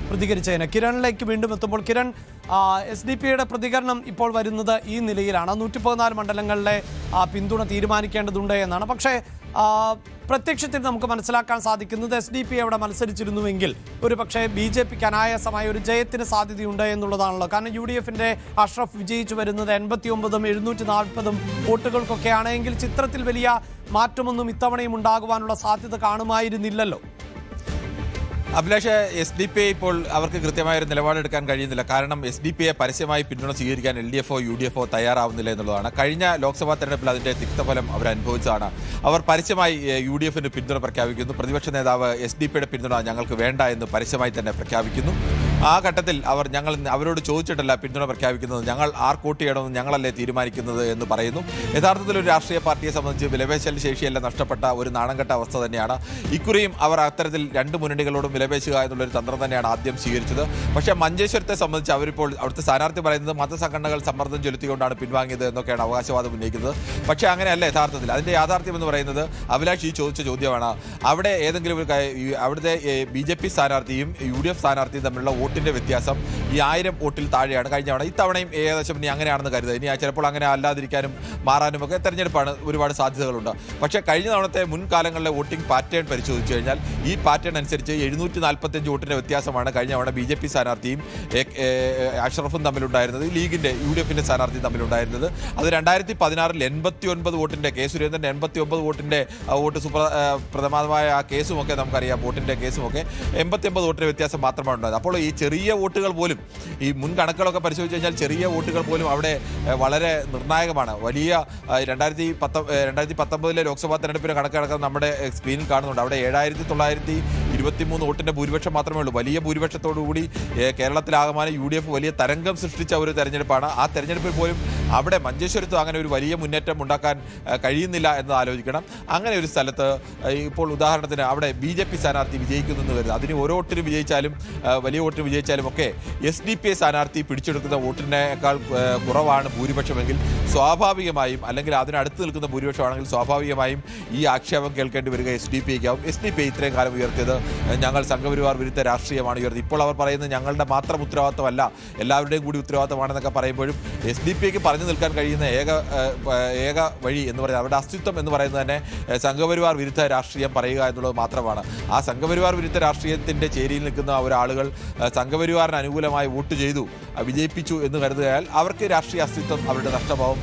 പ്രതികരിച്ചതിന്. കിരണിലേക്ക് വീണ്ടും എത്തുമ്പോൾ, കിരൺ, SDP-യുടെ പ്രതികരണം ഇപ്പോൾ വരുന്നത് ഈ നിലയിലാണ്. 114 മണ്ഡലങ്ങളിലെ പിന്തുണ തീരുമാനിക്കേണ്ടതുണ്ട് എന്നാണ്. പക്ഷേ പ്രത്യക്ഷത്തിൽ നമുക്ക് മനസ്സിലാക്കാൻ സാധിക്കുന്നത് SDP അവിടെ മത്സരിച്ചിരുന്നുവെങ്കിൽ ഒരു പക്ഷേ BJP-ക്ക് അനായാസമായ ഒരു ജയത്തിന് സാധ്യതയുണ്ട് എന്നുള്ളതാണല്ലോ. കാരണം UDF-ന്റെ അഷ്റഫ് വിജയിച്ചു വരുന്നത് 89ഉം 740 വോട്ടുകൾക്കൊക്കെയാണെങ്കിൽ ചിത്രത്തിൽ വലിയ മാറ്റമൊന്നും ഇത്തവണയും ഉണ്ടാകുവാനുള്ള സാധ്യത കാണുമായിരുന്നില്ലല്ലോ. അഭിലാഷ്, SDP ഇപ്പോൾ അവർക്ക് കൃത്യമായൊരു നിലപാടെടുക്കാൻ കഴിയുന്നില്ല. കാരണം SDP-യെ പരസ്യമായി പിന്തുണ സ്വീകരിക്കാൻ LDF-ഓ UDF-ഓ തയ്യാറാവുന്നില്ല എന്നുള്ളതാണ്. കഴിഞ്ഞ ലോക്സഭാ തെരഞ്ഞെടുപ്പിൽ അതിൻ്റെ തിക്തഫലം അവർ അനുഭവിച്ചതാണ്. അവർ പരസ്യമായി UDF-ന് പിന്തുണ പ്രഖ്യാപിക്കുന്നു. പ്രതിപക്ഷ നേതാവ് SDP-യുടെ പിന്തുണ ഞങ്ങൾക്ക് വേണ്ട എന്ന് പരസ്യമായി തന്നെ പ്രഖ്യാപിക്കുന്നു. ആ ഘട്ടത്തിൽ അവരോട് ചോദിച്ചിട്ടല്ല പിന്തുണ പ്രഖ്യാപിക്കുന്നത്. ഞങ്ങൾ ആർക്ക് വോട്ട് ചെയ്യണമെന്ന് ഞങ്ങളല്ലേ തീരുമാനിക്കുന്നത് എന്ന് പറയുന്നു. യഥാർത്ഥത്തിൽ ഒരു രാഷ്ട്രീയ പാർട്ടിയെ സംബന്ധിച്ച് വിലപേശൽ ശേഷിയെല്ലാം നഷ്ടപ്പെട്ട ഒരു നാണംകെട്ട അവസ്ഥ തന്നെയാണ്. ഇക്കുറിയും അവർ അത്തരത്തിൽ രണ്ട് മുന്നണികളോടും വിലപേശുക എന്നുള്ളൊരു തന്ത്രം തന്നെയാണ് ആദ്യം സ്വീകരിച്ചത്. പക്ഷേ മഞ്ചേശ്വരത്തെ സംബന്ധിച്ച് അവരിപ്പോൾ അവിടുത്തെ സ്ഥാനാർത്ഥി പറയുന്നത് മതസംഘടനകൾ സമ്മർദ്ദം ചെലുത്തിക്കൊണ്ടാണ് പിൻവാങ്ങിയത് എന്നൊക്കെയാണ് അവകാശവാദം ഉന്നയിക്കുന്നത്. പക്ഷേ അങ്ങനെയല്ല യഥാർത്ഥത്തിൽ. അതിൻ്റെ യാഥാർത്ഥ്യം എന്ന് പറയുന്നത് അഭിലാഷ് ഈ ചോദിച്ച ചോദ്യമാണ്. അവിടെ ഏതെങ്കിലും ഒരു അവിടുത്തെ BJP സ്ഥാനാർത്ഥിയും UDF സ്ഥാനാർത്ഥിയും തമ്മിലുള്ള വോട്ടിൻ്റെ വ്യത്യാസം ഈ 1000 വോട്ടിൽ താഴെയാണ് കഴിഞ്ഞ തവണ. ഇത്തവണയും ഏകദേശം ഇനി അങ്ങനെയാണെന്ന് കരുതുക. ഇനി ചിലപ്പോൾ അങ്ങനെ അല്ലാതിരിക്കാനും മാറാനും ഒക്കെ തെരഞ്ഞെടുപ്പാണ്, ഒരുപാട് സാധ്യതകളുണ്ട്. പക്ഷേ കഴിഞ്ഞ തവണത്തെ മുൻകാലങ്ങളിലെ വോട്ടിംഗ് പാറ്റേൺ പരിശോധിച്ചു കഴിഞ്ഞാൽ ഈ പാറ്റേൺ അനുസരിച്ച് 745 വോട്ടിൻ്റെ വ്യത്യാസമാണ് കഴിഞ്ഞ തവണ BJP സ്ഥാനാർത്ഥിയും അഷ്റഫും തമ്മിലുണ്ടായിരുന്നത്, ലീഗിൻ്റെ UDF-ന്റെ സ്ഥാനാർത്ഥിയും തമ്മിലുണ്ടായിരുന്നത്. അത് 2016-ൽ 89 വോട്ടിൻ്റെ കെ സുരേന്ദ്രൻ്റെ 89 വോട്ടിൻ്റെ വോട്ട് സുപ്രധാനമായ ആ കേസുമൊക്കെ നമുക്കറിയാം. വോട്ടിൻ്റെ കേസുമൊക്കെ 89 വോട്ടിൻ്റെ വ്യത്യാസം മാത്രമാണ് ഉണ്ടായത്. അപ്പോൾ ഈ ചെറിയ വോട്ടുകൾ പോലും, ഈ മുൻ കണക്കുകളൊക്കെ പരിശോധിച്ച് കഴിഞ്ഞാൽ ചെറിയ വോട്ടുകൾ പോലും അവിടെ വളരെ നിർണായകമാണ്. വലിയ 2019 ലോക്സഭാ തെരഞ്ഞെടുപ്പിന് കണക്കടക്കം നമ്മുടെ സ്ക്രീനിൽ കാണുന്നുണ്ട്. അവിടെ 7923 വോട്ടിൻ്റെ ഭൂരിപക്ഷം മാത്രമേ ഉള്ളൂ. വലിയ ഭൂരിപക്ഷത്തോടുകൂടി കേരളത്തിലാകമാനം UDF വലിയ തരംഗം സൃഷ്ടിച്ച ഒരു തെരഞ്ഞെടുപ്പാണ്. ആ തെരഞ്ഞെടുപ്പിൽ പോലും അവിടെ മഞ്ചേശ്വരത്ത് അങ്ങനെ ഒരു വലിയ മുന്നേറ്റം ഉണ്ടാക്കാൻ കഴിയുന്നില്ല എന്ന് ആലോചിക്കണം. അങ്ങനെ ഒരു സ്ഥലത്ത് ഇപ്പോൾ ഉദാഹരണത്തിന് അവിടെ BJP സ്ഥാനാർത്ഥി വിജയിക്കുന്നെന്ന് വരുന്നത്, അതിന് ഓരോ വോട്ടിന് വിജയിച്ചാലും വലിയ വോട്ടിന് വിജയിച്ചാലും ഒക്കെ SDP സ്ഥാനാർത്ഥി പിടിച്ചെടുക്കുന്ന വോട്ടിനേക്കാൾ കുറവാണ് ഭൂരിപക്ഷമെങ്കിൽ സ്വാഭാവികമായും, അല്ലെങ്കിൽ അതിനടുത്ത് നിൽക്കുന്ന ഭൂരിപക്ഷമാണെങ്കിൽ സ്വാഭാവികമായും ഈ ആക്ഷേപം കേൾക്കേണ്ടി വരിക SDP-ക്കാവും. SDP ഇത്രയും കാലം ഉയർത്തിയത് ഞങ്ങൾ സംഘപരിവാർ വിരുദ്ധ രാഷ്ട്രീയമാണ് ഉയർത്തി. ഇപ്പോൾ അവർ പറയുന്നത് ഞങ്ങളുടെ മാത്രം ഉത്തരവാദിത്തമല്ല, എല്ലാവരുടെയും കൂടി ഉത്തരവാദിത്തമാണെന്നൊക്കെ പറയുമ്പോഴും SDP-ക്ക് പറഞ്ഞു നിൽക്കാൻ കഴിയുന്ന ഏക വഴി എന്ന് പറയുന്നത്, അവരുടെ അസ്തിത്വം എന്ന് പറയുന്നത് തന്നെ സംഘപരിവാർ വിരുദ്ധ രാഷ്ട്രീയം പറയുക എന്നുള്ളത് മാത്രമാണ്. ആ സംഘപരിവാർ വിരുദ്ധ രാഷ്ട്രീയത്തിൻ്റെ ചേരിയിൽ നിൽക്കുന്ന ഒരാളുകൾ സംഘപരിവാറിന് അനുകൂലമായി വോട്ട് ചെയ്തു, വിജയിപ്പിച്ചു എന്ന് കരുതിയാൽ അവർക്ക് രാഷ്ട്രീയ അസ്തിത്വം അവരുടെ നഷ്ടമാവും.